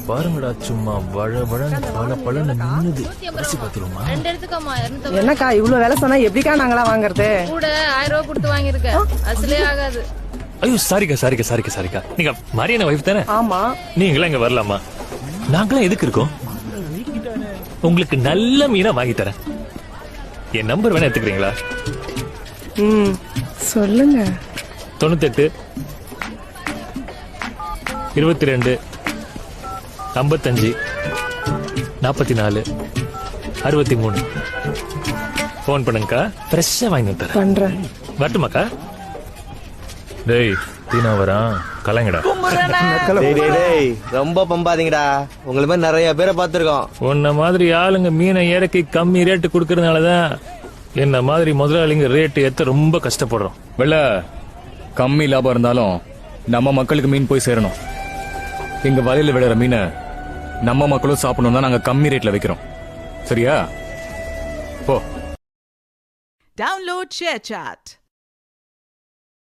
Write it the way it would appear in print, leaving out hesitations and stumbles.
பாருங்கடா சும்மா பல பழன்னு நின்னுது. அரிசி பாத்துருமா? 2 எடுத்துக்கோமா. 250. என்னக்கா இவ்வளவு வேலை சொன்னா எப்படிக்கா நாங்களா வாங்குறது? கூட 1000 ரூபாய் கொடுத்து வாங்கியிருக்க. அசலே ஆகாது. ஐயோ சாரிக்கா. நீங்க மரியன வைஃப் தானே? ஆமா. நீங்களா இங்க வரலாமா? நாங்களாம் எதுக்கு இருக்கோம்? உங்களுக்கு நல்ல மீனா வாங்கி தரேன். என் நம்பர் வேணா எடுத்துக்கிறீங்களா? சொல்லுங்க. 98 22 55 44 63. போன் பண்ணுங்கக்கா. ஃப்ரெஷ்ஷா வாங்கி தரேன். பண்றேன். வரட்டுமாக்கா? டேய் தீனா வரான், கலங்கடா. டேய் ரொம்ப பம்பாதீங்கடா. உங்களை மாதிரி நிறைய பேரை பார்த்திருக்கோம். உன்ன மாதிரி ஆளுங்க மீனை இறக்கி கம்மி ரேட்டு கொடுக்கறதுனாலதான் என்ன மாதிரி முதலாளிங்க ரேட்டு ஏத்த ரொம்ப கஷ்டப்படுறோம். வெள்ள கம்மி லாபம் இருந்தாலும் நம்ம மக்களுக்கு மீன் போய் சேரணும். எங்க வலையில விடுற மீனை நம்ம மக்களும் சாப்பிடணும் தான் நாங்க கம்மி ரேட்ல வைக்கிறோம். சரியா? போ. Download ShareChat.